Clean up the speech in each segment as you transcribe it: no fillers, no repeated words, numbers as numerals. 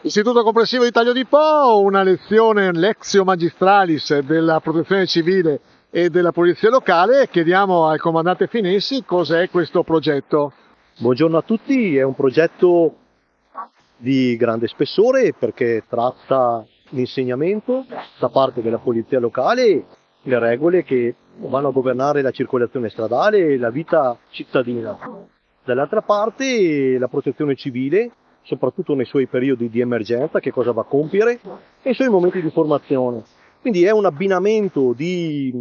Istituto Comprensivo di Taglio di Po, una lezione, Lectio Magistralis della Protezione Civile e della Polizia Locale. Chiediamo al comandante Finessi cos'è questo progetto. Buongiorno a tutti, è un progetto di grande spessore perché tratta l'insegnamento da parte della Polizia Locale, le regole che vanno a governare la circolazione stradale e la vita cittadina. Dall'altra parte la Protezione Civile, soprattutto nei suoi periodi di emergenza, che cosa va a compiere, e i suoi momenti di formazione. Quindi è un abbinamento di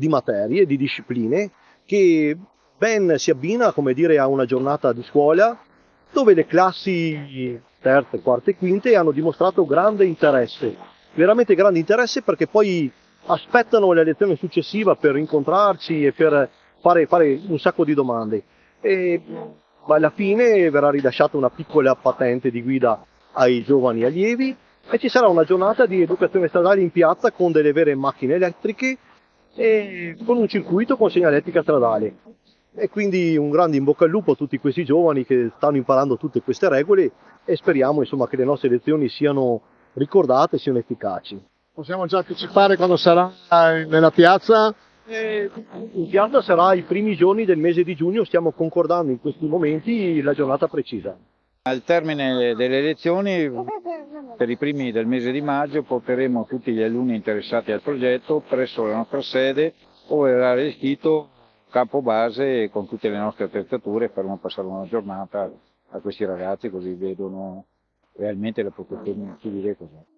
materie, di discipline, che ben si abbina, come dire, a una giornata di scuola, dove le classi terze, quarte e quinte hanno dimostrato grande interesse, veramente grande interesse, perché poi aspettano la lezione successiva per incontrarci e per fare un sacco di domande. E alla fine verrà rilasciata una piccola patente di guida ai giovani allievi e ci sarà una giornata di educazione stradale in piazza con delle vere macchine elettriche e con un circuito con segnaletica stradale. E quindi un grande in bocca al lupo a tutti questi giovani che stanno imparando tutte queste regole e speriamo insomma che le nostre lezioni siano ricordate e siano efficaci. Possiamo già anticipare quando sarà nella piazza? In piazza sarà i primi giorni del mese di giugno, stiamo concordando in questi momenti la giornata precisa. Al termine delle lezioni, per i primi del mese di maggio, porteremo tutti gli alunni interessati al progetto presso la nostra sede, dove verrà allestito campo base con tutte le nostre attrezzature. Faremo passare una giornata a questi ragazzi, così vedono realmente la protezione civile cos'è.